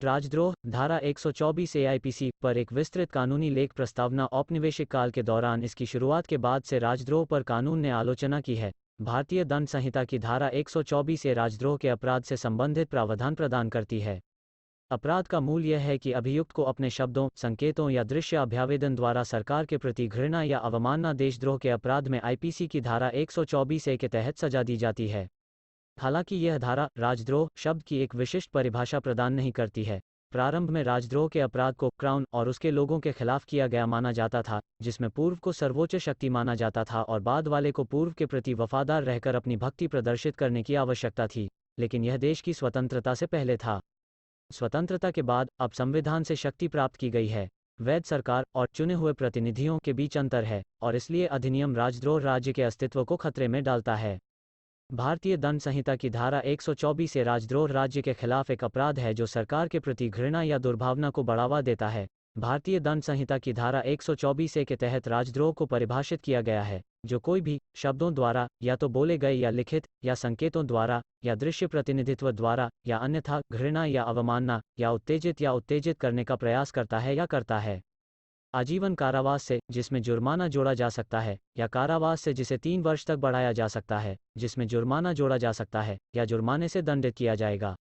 राजद्रोह धारा 124 AIPC पर एक विस्तृत कानूनी लेख प्रस्तावना औपनिवेशिक काल के दौरान इसकी शुरुआत के बाद से राजद्रोह पर कानून ने आलोचना की है। भारतीय दंड संहिता की धारा 124 राजद्रोह के अपराध से संबंधित प्रावधान प्रदान करती है। अपराध का मूल यह है कि अभियुक्त को अपने शब्दों, संकेतों या दृश्य अभ्यावेदन द्वारा सरकार के प्रति घृणा या अवमानना देशद्रोह के अपराध में आईपीसी की धारा 124 के तहत सजा दी जाती है। हालांकि यह धारा राजद्रोह शब्द की एक विशिष्ट परिभाषा प्रदान नहीं करती है। प्रारंभ में राजद्रोह के अपराध को क्राउन और उसके लोगों के खिलाफ किया गया माना जाता था, जिसमें पूर्व को सर्वोच्च शक्ति माना जाता था और बाद वाले को पूर्व के प्रति वफादार रहकर अपनी भक्ति प्रदर्शित करने की आवश्यकता थी। लेकिन यह देश की स्वतंत्रता से पहले था। स्वतंत्रता के बाद अब संविधान से शक्ति प्राप्त की गई है। वैध सरकार और चुने हुए प्रतिनिधियों के बीच अंतर है और इसलिए अधिनियम राजद्रोह राज्य के अस्तित्व को खतरे में डालता है। भारतीय दंड संहिता की धारा 124 राजद्रोह राज्य के खिलाफ एक अपराध है जो सरकार के प्रति घृणा या दुर्भावना को बढ़ावा देता है। भारतीय दंड संहिता की धारा 124 के तहत राजद्रोह को परिभाषित किया गया है, जो कोई भी शब्दों द्वारा या तो बोले गए या लिखित या संकेतों द्वारा या दृश्य प्रतिनिधित्व द्वारा या अन्यथा घृणा या अवमानना या उत्तेजित करने का प्रयास करता है या करता है। आजीवन कारावास से, जिसमें जुर्माना जोड़ा जा सकता है, या कारावास से जिसे 3 वर्ष तक बढ़ाया जा सकता है, जिसमें जुर्माना जोड़ा जा सकता है, या जुर्माने से दंडित किया जाएगा।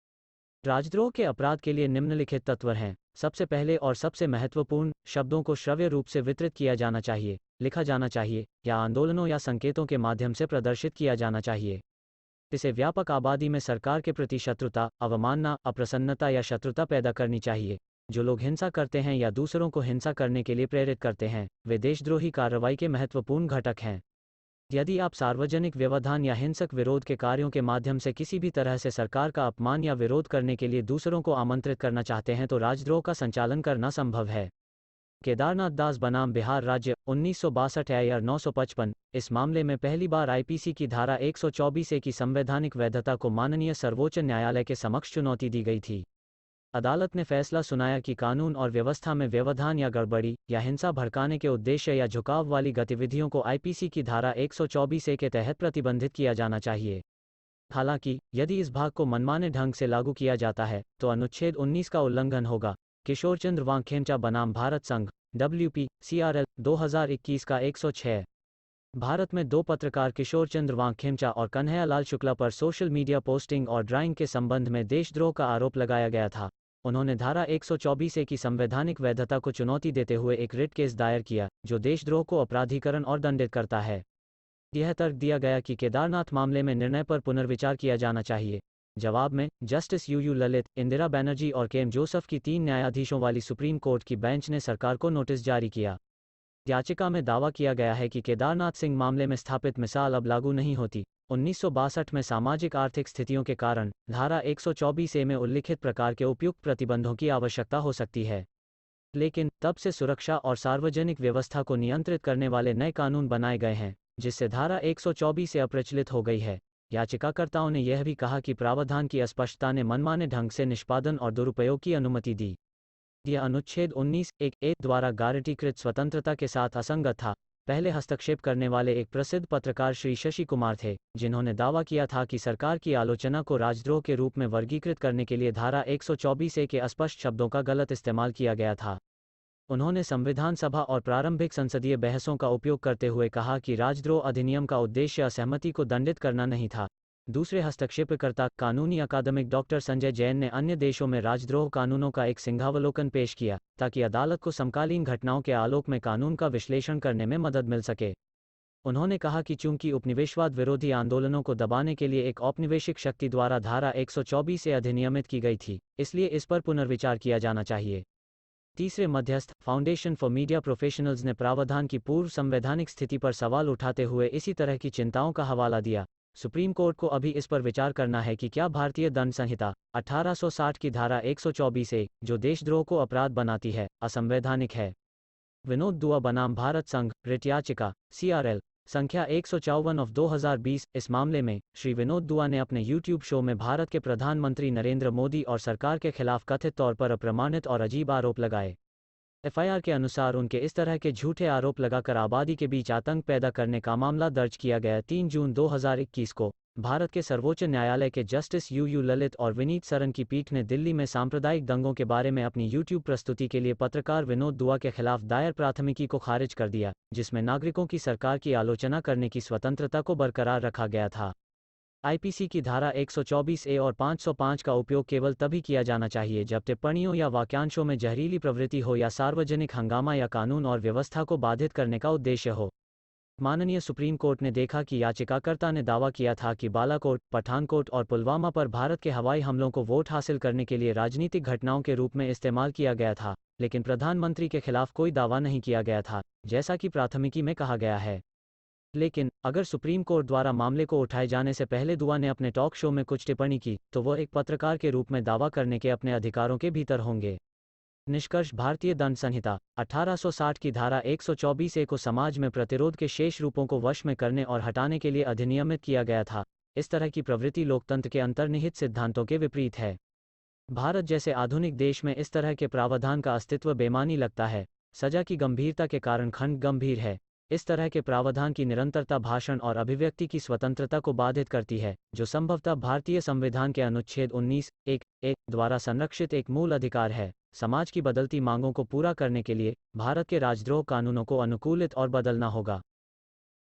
राजद्रोह के अपराध के लिए निम्नलिखित तत्व हैं। सबसे पहले और सबसे महत्वपूर्ण, शब्दों को श्रव्य रूप से वितरित किया जाना चाहिए, लिखा जाना चाहिए या आंदोलनों या संकेतों के माध्यम से प्रदर्शित किया जाना चाहिए। इसे व्यापक आबादी में सरकार के प्रति शत्रुता, अवमानना, अप्रसन्नता या शत्रुता पैदा करनी चाहिए। जो लोग हिंसा करते हैं या दूसरों को हिंसा करने के लिए प्रेरित करते हैं, वे देशद्रोही कार्रवाई के महत्वपूर्ण घटक हैं। यदि आप सार्वजनिक व्यवधान या हिंसक विरोध के कार्यों के माध्यम से किसी भी तरह से सरकार का अपमान या विरोध करने के लिए दूसरों को आमंत्रित करना चाहते हैं तो राजद्रोह का संचालन करना संभव है। केदारनाथ दास बनाम बिहार राज्य 1962 AR 955। इस मामले में पहली बार आईपीसी की धारा 124 की संवैधानिक वैधता को माननीय सर्वोच्च न्यायालय के समक्ष चुनौती दी गई थी। अदालत ने फैसला सुनाया कि कानून और व्यवस्था में व्यवधान या गड़बड़ी या हिंसा भड़काने के उद्देश्य या झुकाव वाली गतिविधियों को आईपीसी की धारा 124 के तहत प्रतिबंधित किया जाना चाहिए। हालांकि यदि इस भाग को मनमाने ढंग से लागू किया जाता है तो अनुच्छेद 19 का उल्लंघन होगा। किशोरचंद्र वांगखेमचा बनाम भारत संघ WP CRL 2021 का 106। भारत में 2 पत्रकार किशोरचंद्र वांगखेमचा और कन्हैयालाल शुक्ला पर सोशल मीडिया पोस्टिंग और ड्राइंग के संबंध में देशद्रोह का आरोप लगाया गया था। उन्होंने धारा 124 की संवैधानिक वैधता को चुनौती देते हुए एक रिट केस दायर किया, जो देशद्रोह को अपराधीकरण और दंडित करता है। यह तर्क दिया गया कि केदारनाथ मामले में निर्णय पर पुनर्विचार किया जाना चाहिए। जवाब में जस्टिस UU ललित, इंदिरा बनर्जी और KM जोसेफ की 3 न्यायाधीशों वाली सुप्रीम कोर्ट की बेंच ने सरकार को नोटिस जारी किया। याचिका में दावा किया गया है कि केदारनाथ सिंह मामले में स्थापित मिसाल अब लागू नहीं होती। 1962 में सामाजिक आर्थिक स्थितियों के कारण धारा 124 में उल्लिखित प्रकार के उपयुक्त प्रतिबंधों की आवश्यकता हो सकती है। लेकिन तब से सुरक्षा और सार्वजनिक व्यवस्था को नियंत्रित करने वाले नए कानून बनाए गए हैं, जिससे धारा 124 अप्रचलित हो गई है। याचिकाकर्ताओं ने यह भी कहा कि प्रावधान की अस्पष्टता ने मनमाने ढंग से निष्पादन और दुरुपयोग की अनुमति दी। यह अनुच्छेद 19(1)(a) द्वारा गारंटीकृत स्वतंत्रता के साथ असंगत था। पहले हस्तक्षेप करने वाले एक प्रसिद्ध पत्रकार श्री शशि कुमार थे, जिन्होंने दावा किया था कि सरकार की आलोचना को राजद्रोह के रूप में वर्गीकृत करने के लिए धारा 124 के अस्पष्ट शब्दों का गलत इस्तेमाल किया गया था। उन्होंने संविधान सभा और प्रारंभिक संसदीय बहसों का उपयोग करते हुए कहा कि राजद्रोह अधिनियम का उद्देश्य असहमति को दंडित करना नहीं था। दूसरे हस्तक्षेपकर्ता कानूनी अकादमिक डॉक्टर संजय जैन ने अन्य देशों में राजद्रोह कानूनों का एक सिंहावलोकन पेश किया, ताकि अदालत को समकालीन घटनाओं के आलोक में कानून का विश्लेषण करने में मदद मिल सके। उन्होंने कहा कि चूंकि उपनिवेशवाद विरोधी आंदोलनों को दबाने के लिए एक औपनिवेशिक शक्ति द्वारा धारा 124 से अधिनियमित की गई थी, इसलिए इस पर पुनर्विचार किया जाना चाहिए। तीसरे मध्यस्थ फाउंडेशन फॉर मीडिया प्रोफेशनल्स ने प्रावधान की पूर्व संवैधानिक स्थिति पर सवाल उठाते हुए इसी तरह की चिंताओं का हवाला दिया। सुप्रीम कोर्ट को अभी इस पर विचार करना है कि क्या भारतीय दंड संहिता 1860 की धारा 124 जो देशद्रोह को अपराध बनाती है, असंवैधानिक है। विनोद दुआ बनाम भारत संघ रिट याचिका CRL संख्या 154/2020। इस मामले में श्री विनोद दुआ ने अपने YouTube शो में भारत के प्रधानमंत्री नरेंद्र मोदी और सरकार के खिलाफ कथित तौर पर अप्रमाणित और अजीब आरोप लगाए। एफआईआर के अनुसार उनके इस तरह के झूठे आरोप लगाकर आबादी के बीच आतंक पैदा करने का मामला दर्ज किया गया। 3 जून 2021 को भारत के सर्वोच्च न्यायालय के जस्टिस यू ललित और विनीत सरन की पीठ ने दिल्ली में सांप्रदायिक दंगों के बारे में अपनी यूट्यूब प्रस्तुति के लिए पत्रकार विनोद दुआ के खिलाफ दायर प्राथमिकी को खारिज कर दिया, जिसमें नागरिकों की सरकार की आलोचना करने की स्वतंत्रता को बरकरार रखा गया था। आईपीसी की धारा 124 ए और 505 का उपयोग केवल तभी किया जाना चाहिए जब टिप्पणियों या वाक्यांशों में जहरीली प्रवृत्ति हो या सार्वजनिक हंगामा या कानून और व्यवस्था को बाधित करने का उद्देश्य हो। माननीय सुप्रीम कोर्ट ने देखा कि याचिकाकर्ता ने दावा किया था कि बालाकोट, पठानकोट और पुलवामा पर भारत के हवाई हमलों को वोट हासिल करने के लिए राजनीतिक घटनाओं के रूप में इस्तेमाल किया गया था, लेकिन प्रधानमंत्री के खिलाफ कोई दावा नहीं किया गया था, जैसा कि प्राथमिकी में कहा गया है। लेकिन अगर सुप्रीम कोर्ट द्वारा मामले को उठाए जाने से पहले दुआ ने अपने टॉक शो में कुछ टिप्पणी की, तो वह एक पत्रकार के रूप में दावा करने के अपने अधिकारों के भीतर होंगे। निष्कर्ष: भारतीय दंड संहिता 1860 की धारा 124 ए को समाज में प्रतिरोध के शेष रूपों को वश में करने और हटाने के लिए अधिनियमित किया गया था। इस तरह की प्रवृत्ति लोकतंत्र के अंतर्निहित सिद्धांतों के विपरीत है। भारत जैसे आधुनिक देश में इस तरह के प्रावधान का अस्तित्व बेमानी लगता है। सजा की गंभीरता के कारण खंड गंभीर है। इस तरह के प्रावधान की निरंतरता भाषण और अभिव्यक्ति की स्वतंत्रता को बाधित करती है, जो संभवतः भारतीय संविधान के अनुच्छेद 19(1)(1) द्वारा संरक्षित एक मूल अधिकार है। समाज की बदलती मांगों को पूरा करने के लिए भारत के राजद्रोह कानूनों को अनुकूलित और बदलना होगा।